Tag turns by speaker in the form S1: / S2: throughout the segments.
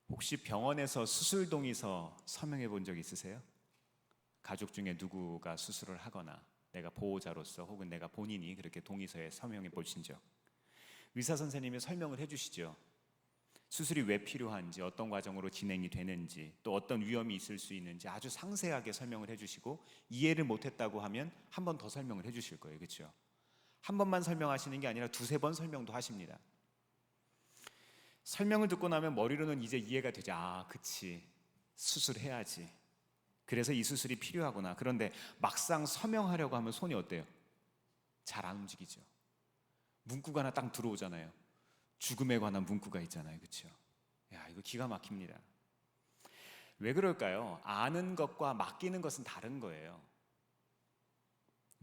S1: 혹시 병원에서 수술동의서 서명해 본 적 있으세요? 가족 중에 누구가 수술을 하거나 내가 보호자로서 혹은 내가 본인이 그렇게 동의서에 서명해 보신 적, 의사 선생님이 설명을 해 주시죠. 수술이 왜 필요한지, 어떤 과정으로 진행이 되는지, 또 어떤 위험이 있을 수 있는지 아주 상세하게 설명을 해 주시고, 이해를 못했다고 하면 한 번 더 설명을 해 주실 거예요. 그렇죠? 한 번만 설명하시는 게 아니라 두세 번 설명도 하십니다. 설명을 듣고 나면 머리로는 이제 이해가 되죠. 아, 그치, 수술해야지, 그래서 이 수술이 필요하구나. 그런데 막상 서명하려고 하면 손이 어때요? 잘 안 움직이죠. 문구가 하나 딱 들어오잖아요. 죽음에 관한 문구가 있잖아요. 그렇죠? 야, 이거 기가 막힙니다. 왜 그럴까요? 아는 것과 맡기는 것은 다른 거예요.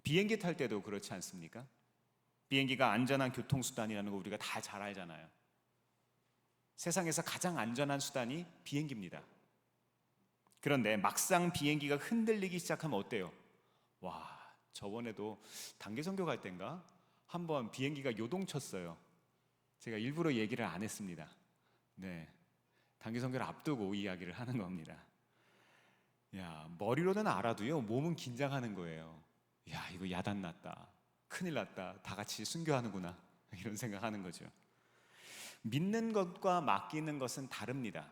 S1: 비행기 탈 때도 그렇지 않습니까? 비행기가 안전한 교통수단이라는 거 우리가 다 잘 알잖아요. 세상에서 가장 안전한 수단이 비행기입니다. 그런데 막상 비행기가 흔들리기 시작하면 어때요? 와, 저번에도 단기 선교 갈 땐가 한번 비행기가 요동쳤어요. 제가 일부러 얘기를 안 했습니다. 네, 단기 선교를 앞두고 이야기를 하는 겁니다. 야, 머리로는 알아도요, 몸은 긴장하는 거예요. 야, 이거 야단 났다, 큰일 났다, 다 같이 순교하는구나, 이런 생각하는 거죠. 믿는 것과 맡기는 것은 다릅니다.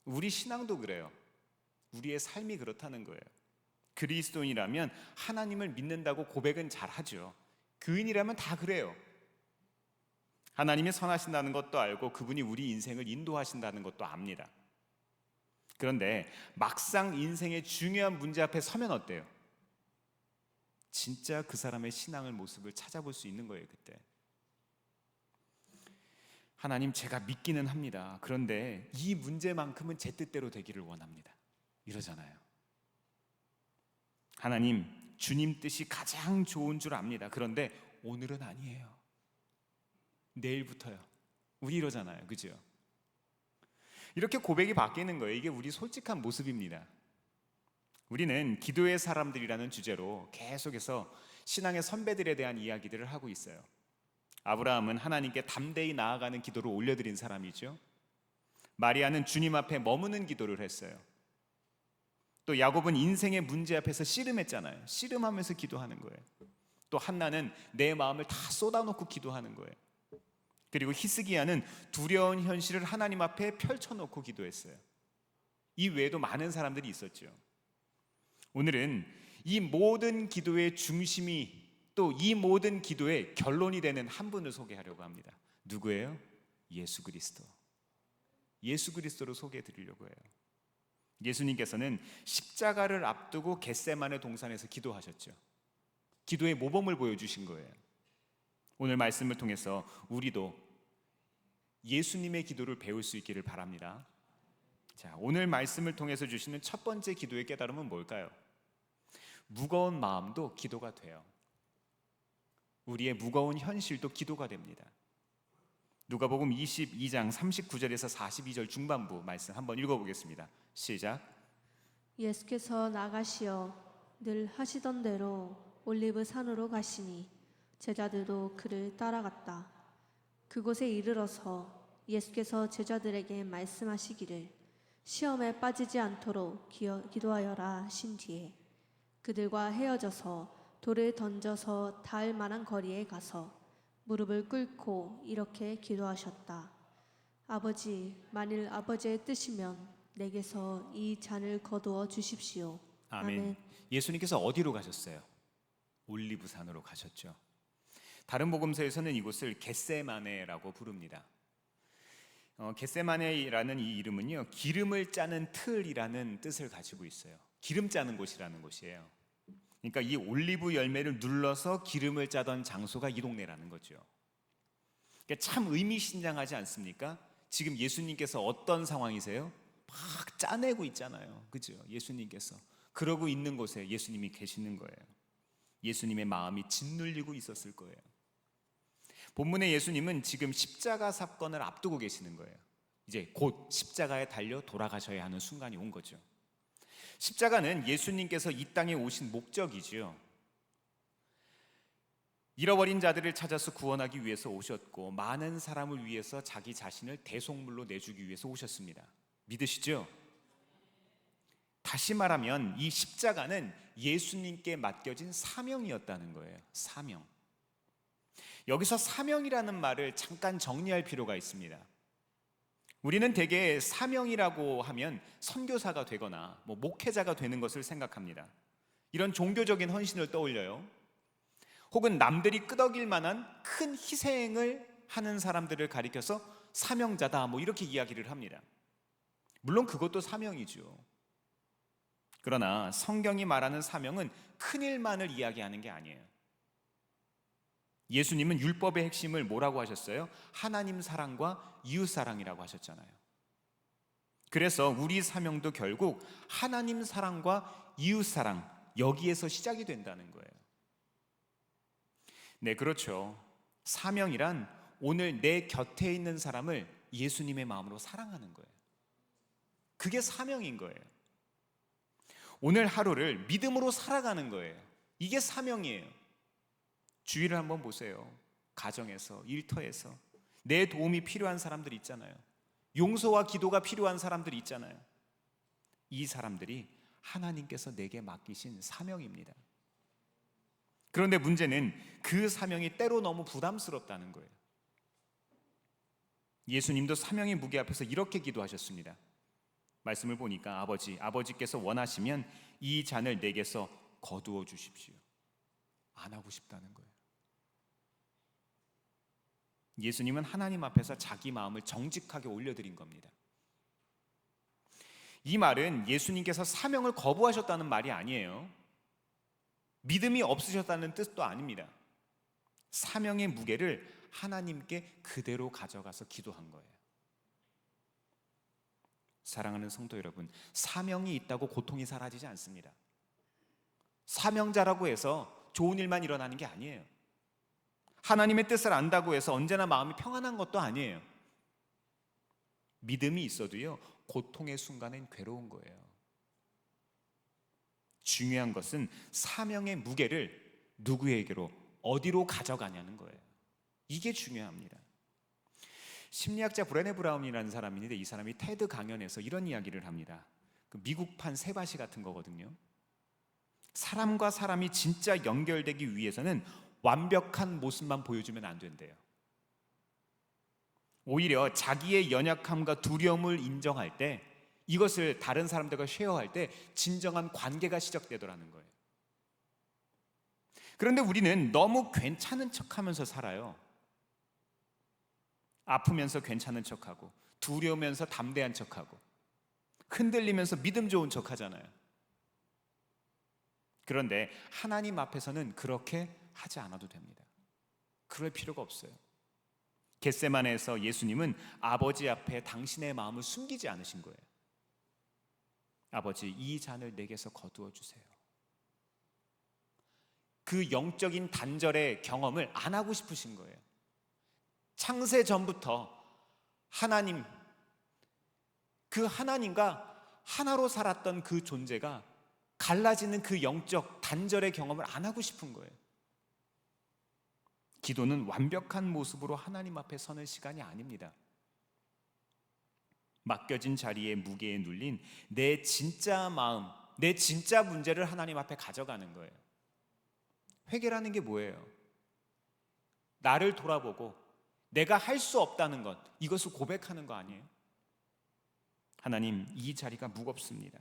S1: 우리 신앙도 그래요. 우리의 삶이 그렇다는 거예요. 그리스도인이라면 하나님을 믿는다고 고백은 잘하죠. 교인이라면 다 그래요. 하나님이 선하신다는 것도 알고 그분이 우리 인생을 인도하신다는 것도 압니다. 그런데 막상 인생의 중요한 문제 앞에 서면 어때요? 진짜 그 사람의 신앙의 모습을 찾아볼 수 있는 거예요. 그때 하나님, 제가 믿기는 합니다. 그런데 이 문제만큼은 제 뜻대로 되기를 원합니다, 이러잖아요. 하나님, 주님 뜻이 가장 좋은 줄 압니다. 그런데 오늘은 아니에요. 내일부터요. 우리 이러잖아요. 그죠? 이렇게 고백이 바뀌는 거예요. 이게 우리 솔직한 모습입니다. 우리는 기도의 사람들이라는 주제로 계속해서 신앙의 선배들에 대한 이야기들을 하고 있어요. 아브라함은 하나님께 담대히 나아가는 기도를 올려드린 사람이죠. 마리아는 주님 앞에 머무는 기도를 했어요. 또 야곱은 인생의 문제 앞에서 씨름했잖아요. 씨름하면서 기도하는 거예요. 또 한나는 내 마음을 다 쏟아놓고 기도하는 거예요. 그리고 히스기야는 두려운 현실을 하나님 앞에 펼쳐놓고 기도했어요. 이 외에도 많은 사람들이 있었죠. 오늘은 이 모든 기도의 중심이, 또 이 모든 기도의 결론이 되는 한 분을 소개하려고 합니다. 누구예요? 예수 그리스도. 예수 그리스도를 소개해 드리려고 해요. 예수님께서는 십자가를 앞두고 겟세마네 동산에서 기도하셨죠. 기도의 모범을 보여주신 거예요. 오늘 말씀을 통해서 우리도 예수님의 기도를 배울 수 있기를 바랍니다. 자, 오늘 말씀을 통해서 주시는 첫 번째 기도의 깨달음은 뭘까요? 무거운 마음도 기도가 돼요. 우리의 무거운 현실도 기도가 됩니다. 누가복음 22장 39절에서 42절 중반부 말씀 한번 읽어보겠습니다. 시작.
S2: 예수께서 나가시어 늘 하시던 대로 올리브 산으로 가시니 제자들도 그를 따라갔다. 그곳에 이르러서 예수께서 제자들에게 말씀하시기를 시험에 빠지지 않도록 기도하여라 하신 뒤에 그들과 헤어져서 돌을 던져서 닿을 만한 거리에 가서 무릎을 꿇고 이렇게 기도하셨다. 아버지, 만일 아버지의 뜻이면 내게서 이 잔을 거두어 주십시오.
S1: 아멘. 예수님께서 어디로 가셨어요? 올리브산으로 가셨죠. 다른 복음서에서는 이곳을 겟세마네라고 부릅니다. 겟세마네라는 이 이름은요, 기름을 짜는 틀이라는 뜻을 가지고 있어요. 기름 짜는 곳이라는 곳이에요. 그러니까 이 올리브 열매를 눌러서 기름을 짜던 장소가 이 동네라는 거죠. 그러니까 참 의미심장하지 않습니까? 지금 예수님께서 어떤 상황이세요? 막 짜내고 있잖아요. 그죠? 예수님께서 그러고 있는 곳에 예수님이 계시는 거예요. 예수님의 마음이 짓눌리고 있었을 거예요. 본문의 예수님은 지금 십자가 사건을 앞두고 계시는 거예요. 이제 곧 십자가에 달려 돌아가셔야 하는 순간이 온 거죠. 십자가는 예수님께서 이 땅에 오신 목적이지요. 잃어버린 자들을 찾아서 구원하기 위해서 오셨고 많은 사람을 위해서 자기 자신을 대속물로 내주기 위해서 오셨습니다. 믿으시죠? 다시 말하면 이 십자가는 예수님께 맡겨진 사명이었다는 거예요. 사명. 여기서 사명이라는 말을 잠깐 정리할 필요가 있습니다. 우리는 대개 사명이라고 하면 선교사가 되거나 목회자가 되는 것을 생각합니다. 이런 종교적인 헌신을 떠올려요. 혹은 남들이 끄덕일 만한 큰 희생을 하는 사람들을 가리켜서 사명자다 이렇게 이야기를 합니다. 물론 그것도 사명이죠. 그러나 성경이 말하는 사명은 큰 일만을 이야기하는 게 아니에요. 예수님은 율법의 핵심을 뭐라고 하셨어요? 하나님 사랑과 이웃 사랑이라고 하셨잖아요. 그래서 우리 사명도 결국 하나님 사랑과 이웃 사랑, 여기에서 시작이 된다는 거예요. 네, 그렇죠. 사명이란 오늘 내 곁에 있는 사람을 예수님의 마음으로 사랑하는 거예요. 그게 사명인 거예요. 오늘 하루를 믿음으로 살아가는 거예요. 이게 사명이에요. 주위를 한번 보세요. 가정에서, 일터에서 내 도움이 필요한 사람들 있잖아요. 용서와 기도가 필요한 사람들이 있잖아요. 이 사람들이 하나님께서 내게 맡기신 사명입니다. 그런데 문제는 그 사명이 때로 너무 부담스럽다는 거예요. 예수님도 사명의 무게 앞에서 이렇게 기도하셨습니다. 말씀을 보니까 아버지께서 원하시면 이 잔을 내게서 거두어 주십시오. 안 하고 싶다는 거예요. 예수님은 하나님 앞에서 자기 마음을 정직하게 올려드린 겁니다. 이 말은 예수님께서 사명을 거부하셨다는 말이 아니에요. 믿음이 없으셨다는 뜻도 아닙니다. 사명의 무게를 하나님께 그대로 가져가서 기도한 거예요. 사랑하는 성도 여러분, 사명이 있다고 고통이 사라지지 않습니다. 사명자라고 해서 좋은 일만 일어나는 게 아니에요. 하나님의 뜻을 안다고 해서 언제나 마음이 평안한 것도 아니에요. 믿음이 있어도요, 고통의 순간엔 괴로운 거예요. 중요한 것은 사명의 무게를 누구에게로, 어디로 가져가냐는 거예요. 이게 중요합니다. 심리학자 브레네 브라운이라는 사람이 있는데 이 사람이 테드 강연에서 이런 이야기를 합니다. 그 미국판 세바시 같은 거거든요. 사람과 사람이 진짜 연결되기 위해서는 완벽한 모습만 보여주면 안 된대요. 오히려 자기의 연약함과 두려움을 인정할 때, 이것을 다른 사람들과 쉐어할 때 진정한 관계가 시작되더라는 거예요. 그런데 우리는 너무 괜찮은 척하면서 살아요. 아프면서 괜찮은 척하고, 두려우면서 담대한 척하고, 흔들리면서 믿음 좋은 척하잖아요. 그런데 하나님 앞에서는 그렇게 하지 않아도 됩니다. 그럴 필요가 없어요. 겟세마네에서 예수님은 아버지 앞에 당신의 마음을 숨기지 않으신 거예요. 아버지, 이 잔을 내게서 거두어 주세요. 그 영적인 단절의 경험을 안 하고 싶으신 거예요. 창세 전부터 하나님, 그 하나님과 하나로 살았던 그 존재가 갈라지는 그 영적 단절의 경험을 안 하고 싶은 거예요. 기도는 완벽한 모습으로 하나님 앞에 서는 시간이 아닙니다. 맡겨진 자리에 무게에 눌린 내 진짜 마음, 내 진짜 문제를 하나님 앞에 가져가는 거예요. 회개라는 게 뭐예요? 나를 돌아보고 내가 할 수 없다는 것, 이것을 고백하는 거 아니에요? 하나님, 이 자리가 무겁습니다.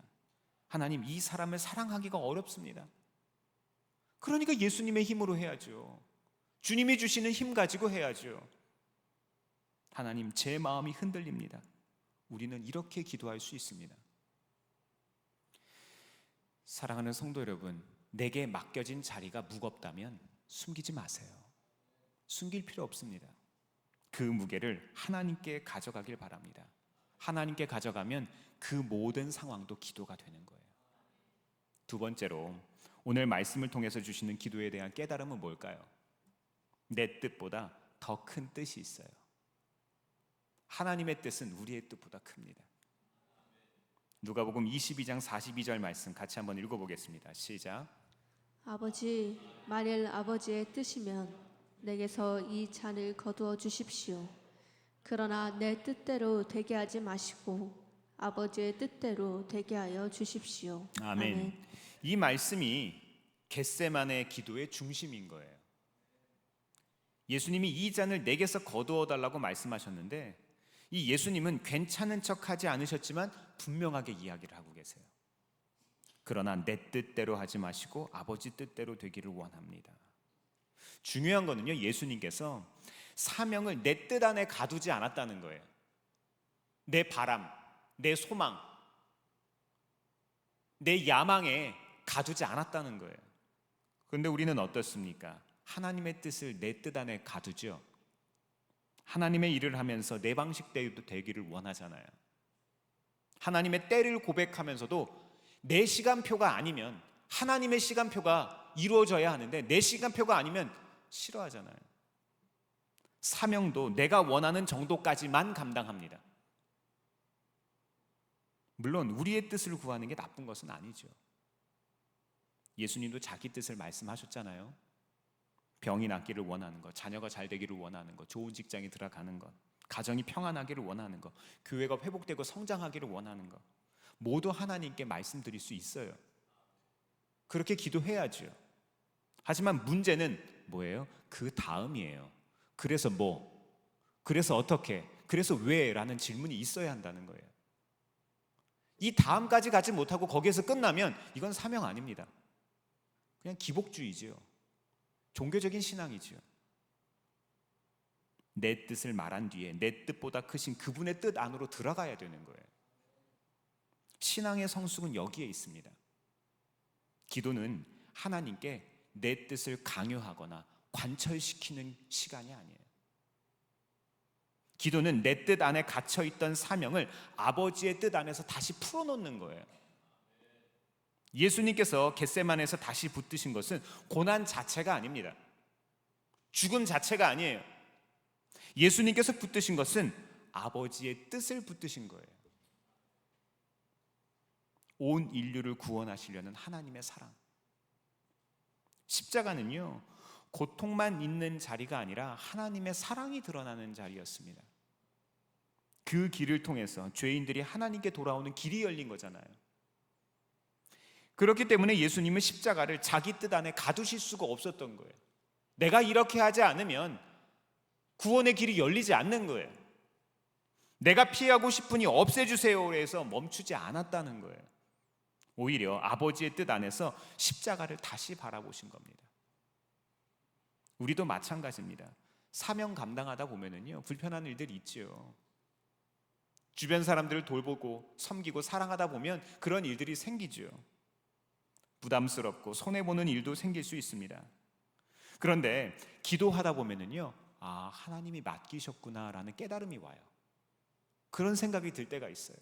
S1: 하나님, 이 사람을 사랑하기가 어렵습니다. 그러니까 예수님의 힘으로 해야죠. 주님이 주시는 힘 가지고 해야죠. 하나님, 제 마음이 흔들립니다. 우리는 이렇게 기도할 수 있습니다. 사랑하는 성도 여러분, 내게 맡겨진 자리가 무겁다면 숨기지 마세요. 숨길 필요 없습니다. 그 무게를 하나님께 가져가길 바랍니다. 하나님께 가져가면 그 모든 상황도 기도가 되는 거예요. 두 번째로, 오늘 말씀을 통해서 주시는 기도에 대한 깨달음은 뭘까요? 내 뜻보다 더 큰 뜻이 있어요. 하나님의 뜻은 우리의 뜻보다 큽니다. 누가복음 22장 42절 말씀 같이 한번 읽어보겠습니다. 시작.
S2: 아버지, 만일 아버지의 뜻이면 내게서 이 잔을 거두어 주십시오. 그러나 내 뜻대로 되게 하지 마시고 아버지의 뜻대로 되게 하여 주십시오.
S1: 아멘. 이 말씀이 겟세마네 기도의 중심인 거예요. 예수님이 이 잔을 내게서 거두어 달라고 말씀하셨는데 이 예수님은 괜찮은 척하지 않으셨지만 분명하게 이야기를 하고 계세요. 그러나 내 뜻대로 하지 마시고 아버지 뜻대로 되기를 원합니다. 중요한 거는요, 예수님께서 사명을 내 뜻 안에 가두지 않았다는 거예요. 내 바람, 내 소망, 내 야망에 가두지 않았다는 거예요. 그런데 우리는 어떻습니까? 하나님의 뜻을 내 뜻 안에 가두죠. 하나님의 일을 하면서 내 방식대로 되기를 원하잖아요. 하나님의 때를 고백하면서도 내 시간표가 아니면, 하나님의 시간표가 이루어져야 하는데 내 시간표가 아니면 싫어하잖아요. 사명도 내가 원하는 정도까지만 감당합니다. 물론 우리의 뜻을 구하는 게 나쁜 것은 아니죠. 예수님도 자기 뜻을 말씀하셨잖아요. 병이 낫기를 원하는 것, 자녀가 잘 되기를 원하는 것, 좋은 직장에 들어가는 것, 가정이 평안하기를 원하는 것, 교회가 회복되고 성장하기를 원하는 것, 모두 하나님께 말씀드릴 수 있어요. 그렇게 기도해야죠. 하지만 문제는 뭐예요? 그 다음이에요. 그래서 뭐? 그래서 어떻게? 그래서 왜? 라는 질문이 있어야 한다는 거예요. 이 다음까지 가지 못하고 거기에서 끝나면 이건 사명 아닙니다. 그냥 기복주의지요. 종교적인 신앙이지요. 내 뜻을 말한 뒤에 내 뜻보다 크신 그분의 뜻 안으로 들어가야 되는 거예요. 신앙의 성숙은 여기에 있습니다. 기도는 하나님께 내 뜻을 강요하거나 관철시키는 시간이 아니에요. 기도는 내 뜻 안에 갇혀있던 사명을 아버지의 뜻 안에서 다시 풀어놓는 거예요. 예수님께서 겟세마네에서 다시 붙드신 것은 고난 자체가 아닙니다. 죽음 자체가 아니에요. 예수님께서 붙드신 것은 아버지의 뜻을 붙드신 거예요. 온 인류를 구원하시려는 하나님의 사랑. 십자가는요, 고통만 있는 자리가 아니라 하나님의 사랑이 드러나는 자리였습니다. 그 길을 통해서 죄인들이 하나님께 돌아오는 길이 열린 거잖아요. 그렇기 때문에 예수님은 십자가를 자기 뜻 안에 가두실 수가 없었던 거예요. 내가 이렇게 하지 않으면 구원의 길이 열리지 않는 거예요. 내가 피하고 싶으니 없애주세요 해서 멈추지 않았다는 거예요. 오히려 아버지의 뜻 안에서 십자가를 다시 바라보신 겁니다. 우리도 마찬가지입니다. 사명 감당하다 보면은요, 불편한 일들이 있죠. 주변 사람들을 돌보고 섬기고 사랑하다 보면 그런 일들이 생기죠. 부담스럽고 손해보는 일도 생길 수 있습니다. 그런데 기도하다 보면은요, 아, 하나님이 맡기셨구나라는 깨달음이 와요. 그런 생각이 들 때가 있어요.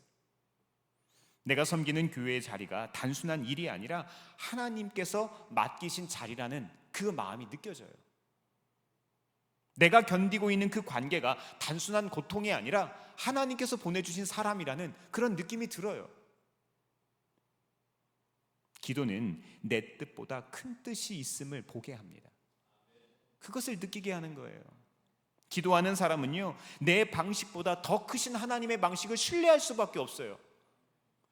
S1: 내가 섬기는 교회의 자리가 단순한 일이 아니라 하나님께서 맡기신 자리라는 그 마음이 느껴져요. 내가 견디고 있는 그 관계가 단순한 고통이 아니라 하나님께서 보내주신 사람이라는 그런 느낌이 들어요. 기도는 내 뜻보다 큰 뜻이 있음을 보게 합니다. 그것을 느끼게 하는 거예요. 기도하는 사람은요, 내 방식보다 더 크신 하나님의 방식을 신뢰할 수밖에 없어요.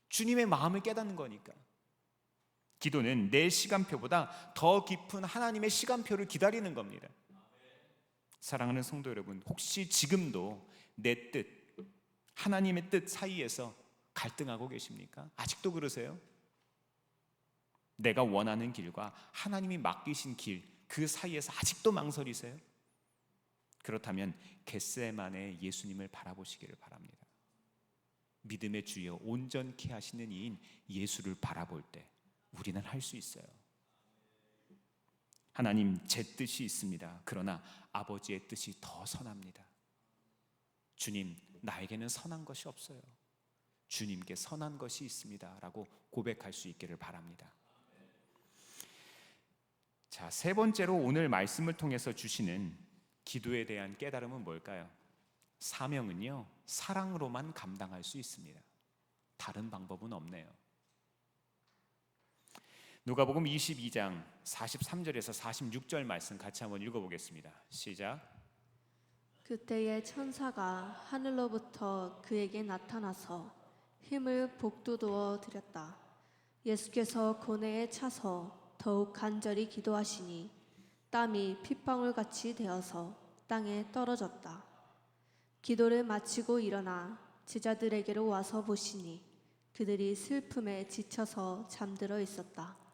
S1: 주님의 마음을 깨닫는 거니까. 기도는 내 시간표보다 더 깊은 하나님의 시간표를 기다리는 겁니다. 사랑하는 성도 여러분, 혹시 지금도 내 뜻, 하나님의 뜻 사이에서 갈등하고 계십니까? 아직도 그러세요? 내가 원하는 길과 하나님이 맡기신 길, 그 사이에서 아직도 망설이세요? 그렇다면 겟세마네 예수님을 바라보시기를 바랍니다. 믿음의 주여 온전케 하시는 이인 예수를 바라볼 때 우리는 할 수 있어요. 하나님, 제 뜻이 있습니다. 그러나 아버지의 뜻이 더 선합니다. 주님, 나에게는 선한 것이 없어요. 주님께 선한 것이 있습니다 라고 고백할 수 있기를 바랍니다. 자, 세 번째로 오늘 말씀을 통해서 주시는 기도에 대한 깨달음은 뭘까요? 사명은요, 사랑으로만 감당할 수 있습니다. 다른 방법은 없네요. 누가복음 22장 43절에서 46절 말씀 같이 한번 읽어보겠습니다. 시작.
S2: 그때에 천사가 하늘로부터 그에게 나타나서 힘을 복돋워 드렸다. 예수께서 고뇌에 차서 더욱 간절히 기도하시니 땀이 핏방울같이 되어서 땅에 떨어졌다. 기도를 마치고 일어나 제자들에게로 와서 보시니 그들이 슬픔에 지쳐서 잠들어 있었다.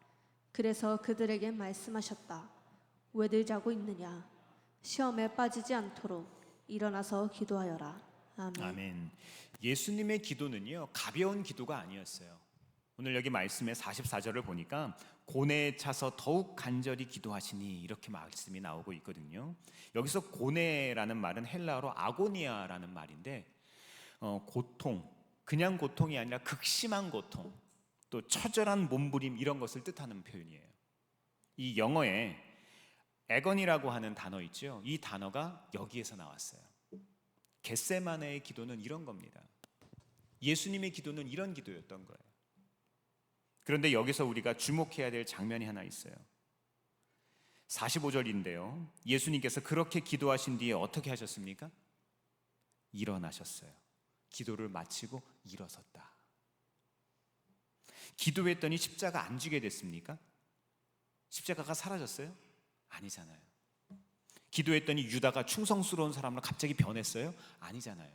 S2: 그래서 그들에게 말씀하셨다. 왜들 자고 있느냐? 시험에 빠지지 않도록 일어나서 기도하여라. 아멘.
S1: 아멘. 예수님의 기도는요, 가벼운 기도가 아니었어요. 오늘 여기 말씀의 44절을 보니까 고뇌에 차서 더욱 간절히 기도하시니 이렇게 말씀이 나오고 있거든요. 여기서 고뇌라는 말은 헬라어로 아고니아라는 말인데 고통, 그냥 고통이 아니라 극심한 고통, 또 처절한 몸부림 이런 것을 뜻하는 표현이에요. 이 영어에 애건이라고 하는 단어 있죠. 이 단어가 여기에서 나왔어요. 겟세마네의 기도는 이런 겁니다. 예수님의 기도는 이런 기도였던 거예요. 그런데 여기서 우리가 주목해야 될 장면이 하나 있어요. 45절인데요. 예수님께서 그렇게 기도하신 뒤에 어떻게 하셨습니까? 일어나셨어요. 기도를 마치고 일어섰다. 기도했더니 십자가 안 지게 됐습니까? 십자가가 사라졌어요? 아니잖아요. 기도했더니 유다가 충성스러운 사람으로 갑자기 변했어요? 아니잖아요.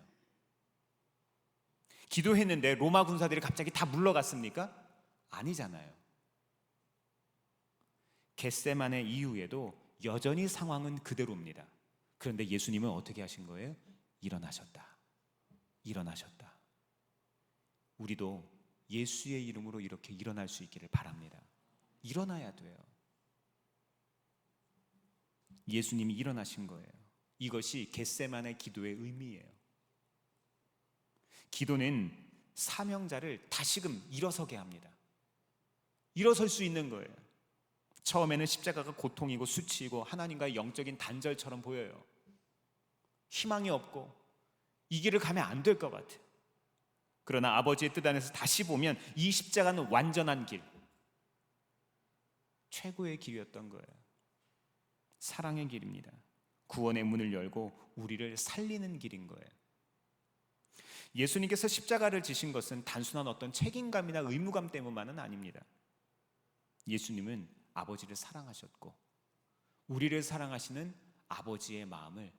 S1: 기도했는데 로마 군사들이 갑자기 다 물러갔습니까? 아니잖아요. 겟세마네 이후에도 여전히 상황은 그대로입니다. 그런데 예수님은 어떻게 하신 거예요? 일어나셨다. 일어나셨다. 우리도 예수의 이름으로 이렇게 일어날 수 있기를 바랍니다. 일어나야 돼요. 예수님이 일어나신 거예요. 이것이 겟세마네 기도의 의미예요. 기도는 사명자를 다시금 일어서게 합니다. 일어설 수 있는 거예요. 처음에는 십자가가 고통이고 수치이고 하나님과의 영적인 단절처럼 보여요. 희망이 없고 이 길을 가면 안 될 것 같아요. 그러나 아버지의 뜻 안에서 다시 보면 이 십자가는 완전한 길, 최고의 길이었던 거예요. 사랑의 길입니다. 구원의 문을 열고 우리를 살리는 길인 거예요. 예수님께서 십자가를 지신 것은 단순한 어떤 책임감이나 의무감 때문만은 아닙니다. 예수님은 아버지를 사랑하셨고 우리를 사랑하시는 아버지의 마음을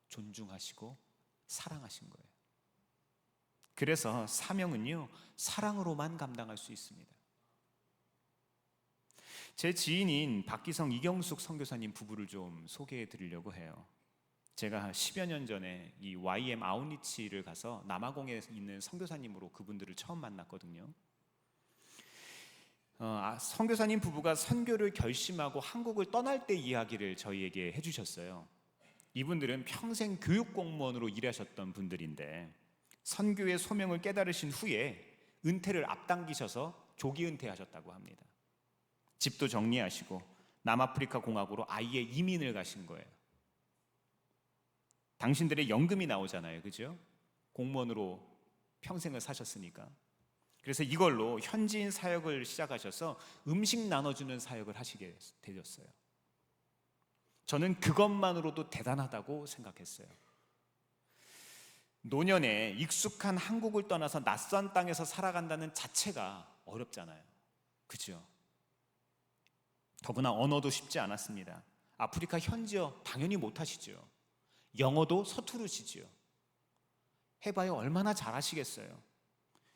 S1: 존중하시고 사랑하신 거예요. 그래서 사명은요, 사랑으로만 감당할 수 있습니다. 제 지인인 박기성, 이경숙 선교사님 부부를 좀 소개해 드리려고 해요. 제가 10여 년 전에 이 YM 아웃리치를 가서 남아공에 있는 선교사님으로 그분들을 처음 만났거든요. 선교사님 부부가 선교를 결심하고 한국을 떠날 때 이야기를 저희에게 해주셨어요. 이분들은 평생 교육공무원으로 일하셨던 분들인데 선교의 소명을 깨달으신 후에 은퇴를 앞당기셔서 조기 은퇴하셨다고 합니다. 집도 정리하시고 남아프리카 공화국으로 아예 이민을 가신 거예요. 당신들의 연금이 나오잖아요, 그죠? 공무원으로 평생을 사셨으니까. 그래서 이걸로 현지인 사역을 시작하셔서 음식 나눠주는 사역을 하시게 되셨어요. 저는 그것만으로도 대단하다고 생각했어요. 노년에 익숙한 한국을 떠나서 낯선 땅에서 살아간다는 자체가 어렵잖아요, 그죠? 더구나 언어도 쉽지 않았습니다. 아프리카 현지어 당연히 못하시죠. 영어도 서투르시지요. 해봐야 얼마나 잘하시겠어요.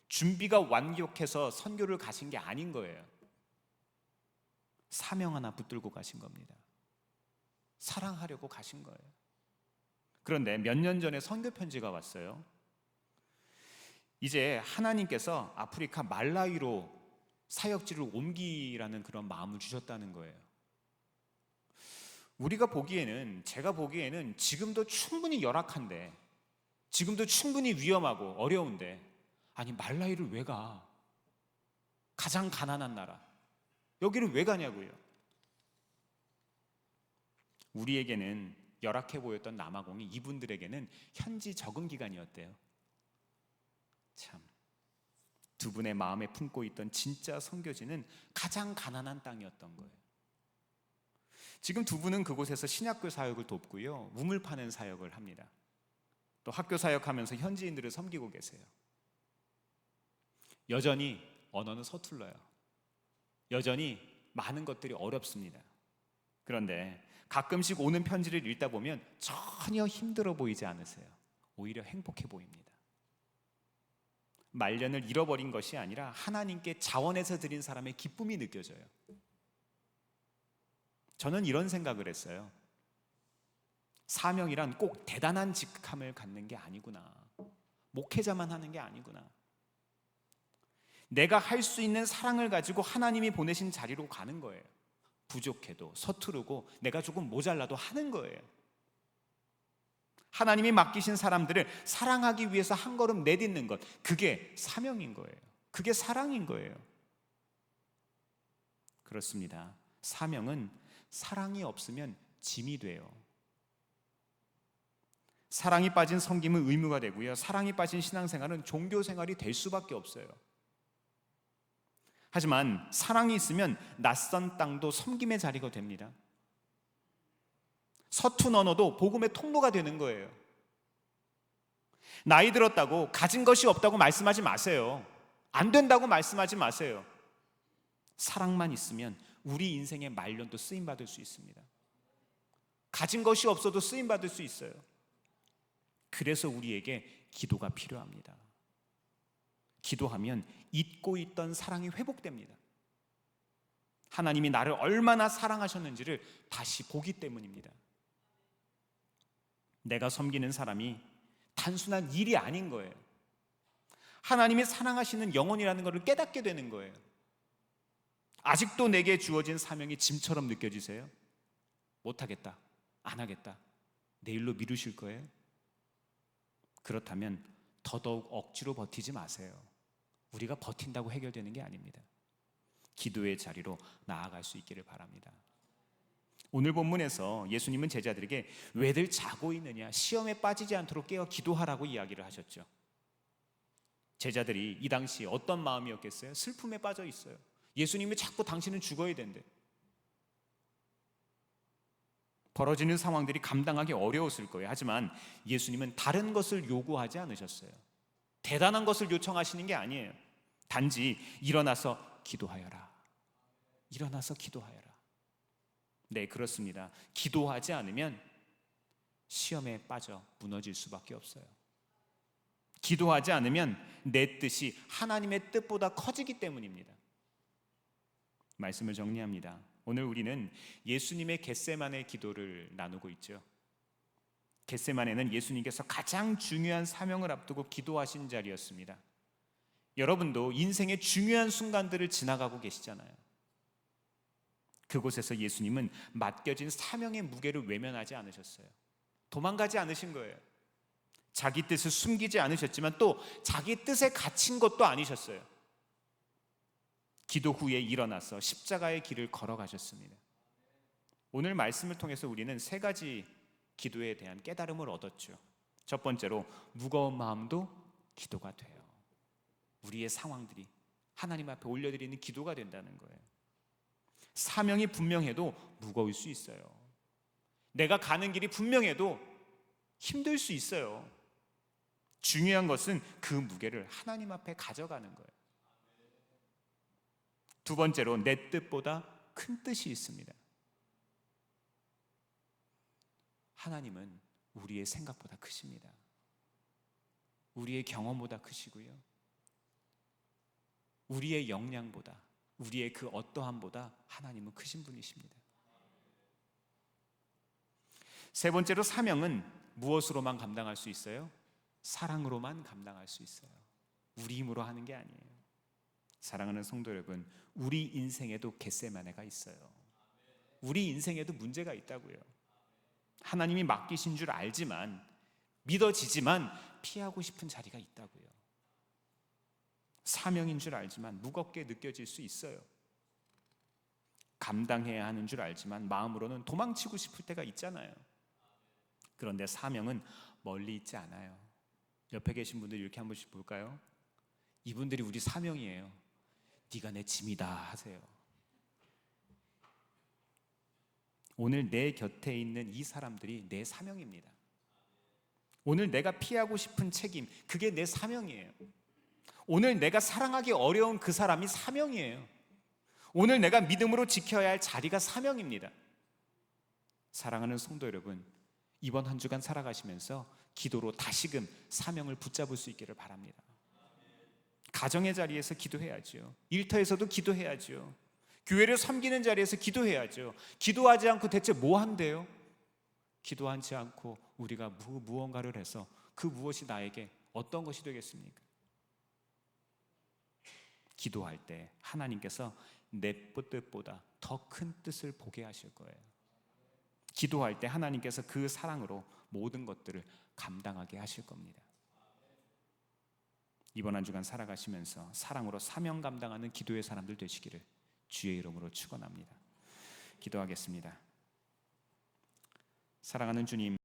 S1: 준비가 완벽해서 선교를 가신 게 아닌 거예요. 사명 하나 붙들고 가신 겁니다. 사랑하려고 가신 거예요. 그런데 몇 년 전에 선교 편지가 왔어요. 이제 하나님께서 아프리카 말라위로 사역지를 옮기라는 그런 마음을 주셨다는 거예요. 우리가 보기에는, 제가 보기에는 지금도 충분히 열악한데, 지금도 충분히 위험하고 어려운데, 아니 말라위를 왜 가? 가장 가난한 나라, 여기를 왜 가냐고요. 우리에게는 열악해 보였던 남아공이 이분들에게는 현지 적응 기간이었대요. 참, 두 분의 마음에 품고 있던 진짜 선교지는 가장 가난한 땅이었던 거예요. 지금 두 분은 그곳에서 신학교 사역을 돕고요, 우물 파는 사역을 합니다. 또 학교 사역하면서 현지인들을 섬기고 계세요. 여전히 언어는 서툴러요. 여전히 많은 것들이 어렵습니다. 그런데 가끔씩 오는 편지를 읽다 보면 전혀 힘들어 보이지 않으세요? 오히려 행복해 보입니다. 말년을 잃어버린 것이 아니라 하나님께 자원해서 드린 사람의 기쁨이 느껴져요. 저는 이런 생각을 했어요. 사명이란 꼭 대단한 직함을 갖는 게 아니구나. 목회자만 하는 게 아니구나. 내가 할 수 있는 사랑을 가지고 하나님이 보내신 자리로 가는 거예요. 부족해도 서투르고 내가 조금 모자라도 하는 거예요. 하나님이 맡기신 사람들을 사랑하기 위해서 한 걸음 내딛는 것, 그게 사명인 거예요. 그게 사랑인 거예요. 그렇습니다. 사명은 사랑이 없으면 짐이 돼요. 사랑이 빠진 섬김은 의무가 되고요, 사랑이 빠진 신앙생활은 종교생활이 될 수밖에 없어요. 하지만 사랑이 있으면 낯선 땅도 섬김의 자리가 됩니다. 서툰 언어도 복음의 통로가 되는 거예요. 나이 들었다고 가진 것이 없다고 말씀하지 마세요. 안 된다고 말씀하지 마세요. 사랑만 있으면 우리 인생의 말년도 쓰임받을 수 있습니다. 가진 것이 없어도 쓰임받을 수 있어요. 그래서 우리에게 기도가 필요합니다. 기도하면 잊고 있던 사랑이 회복됩니다. 하나님이 나를 얼마나 사랑하셨는지를 다시 보기 때문입니다. 내가 섬기는 사람이 단순한 일이 아닌 거예요. 하나님이 사랑하시는 영혼이라는 것을 깨닫게 되는 거예요. 아직도 내게 주어진 사명이 짐처럼 느껴지세요? 못하겠다, 안 하겠다, 내일로 미루실 거예요? 그렇다면 더더욱 억지로 버티지 마세요. 우리가 버틴다고 해결되는 게 아닙니다. 기도의 자리로 나아갈 수 있기를 바랍니다. 오늘 본문에서 예수님은 제자들에게 왜들 자고 있느냐, 시험에 빠지지 않도록 깨어 기도하라고 이야기를 하셨죠. 제자들이 이 당시 어떤 마음이었겠어요? 슬픔에 빠져 있어요. 예수님이 자꾸 당신은 죽어야 된대. 벌어지는 상황들이 감당하기 어려웠을 거예요. 하지만 예수님은 다른 것을 요구하지 않으셨어요. 대단한 것을 요청하시는 게 아니에요. 단지 일어나서 기도하여라. 일어나서 기도하여라. 네, 그렇습니다. 기도하지 않으면 시험에 빠져 무너질 수밖에 없어요. 기도하지 않으면 내 뜻이 하나님의 뜻보다 커지기 때문입니다. 말씀을 정리합니다. 오늘 우리는 예수님의 겟세마네 기도를 나누고 있죠. 겟세마네는 예수님께서 가장 중요한 사명을 앞두고 기도하신 자리였습니다. 여러분도 인생의 중요한 순간들을 지나가고 계시잖아요. 그곳에서 예수님은 맡겨진 사명의 무게를 외면하지 않으셨어요. 도망가지 않으신 거예요. 자기 뜻을 숨기지 않으셨지만 또 자기 뜻에 갇힌 것도 아니셨어요. 기도 후에 일어나서 십자가의 길을 걸어가셨습니다. 오늘 말씀을 통해서 우리는 세 가지 기도에 대한 깨달음을 얻었죠. 첫 번째로, 무거운 마음도 기도가 돼요. 우리의 상황들이 하나님 앞에 올려드리는 기도가 된다는 거예요. 사명이 분명해도 무거울 수 있어요. 내가 가는 길이 분명해도 힘들 수 있어요. 중요한 것은 그 무게를 하나님 앞에 가져가는 거예요. 두 번째로, 내 뜻보다 큰 뜻이 있습니다. 하나님은 우리의 생각보다 크십니다. 우리의 경험보다 크시고요, 우리의 역량보다, 우리의 그 어떠함보다 하나님은 크신 분이십니다. 세 번째로, 사명은 무엇으로만 감당할 수 있어요? 사랑으로만 감당할 수 있어요. 우리 힘으로 하는 게 아니에요. 사랑하는 성도 여러분, 우리 인생에도 겟세마네가 있어요. 우리 인생에도 문제가 있다고요. 하나님이 맡기신 줄 알지만, 믿어지지만 피하고 싶은 자리가 있다고요. 사명인 줄 알지만 무겁게 느껴질 수 있어요. 감당해야 하는 줄 알지만 마음으로는 도망치고 싶을 때가 있잖아요. 그런데 사명은 멀리 있지 않아요. 옆에 계신 분들 이렇게 한 번씩 볼까요? 이분들이 우리 사명이에요. 네가 내 짐이다 하세요. 오늘 내 곁에 있는 이 사람들이 내 사명입니다. 오늘 내가 피하고 싶은 책임, 그게 내 사명이에요. 오늘 내가 사랑하기 어려운 그 사람이 사명이에요. 오늘 내가 믿음으로 지켜야 할 자리가 사명입니다. 사랑하는 성도 여러분, 이번 한 주간 살아가시면서 기도로 다시금 사명을 붙잡을 수 있기를 바랍니다. 가정의 자리에서 기도해야죠. 일터에서도 기도해야죠. 교회를 섬기는 자리에서 기도해야죠. 기도하지 않고 대체 뭐 한대요? 기도하지 않고 우리가 무언가를 해서 그 무엇이 나에게 어떤 것이 되겠습니까? 기도할 때 하나님께서 내 뜻보다 더 큰 뜻을 보게 하실 거예요. 기도할 때 하나님께서 그 사랑으로 모든 것들을 감당하게 하실 겁니다. 이번 한 주간 살아가시면서 사랑으로 사명 감당하는 기도의 사람들 되시기를 주의 이름으로 축원합니다. 기도하겠습니다. 사랑하는 주님,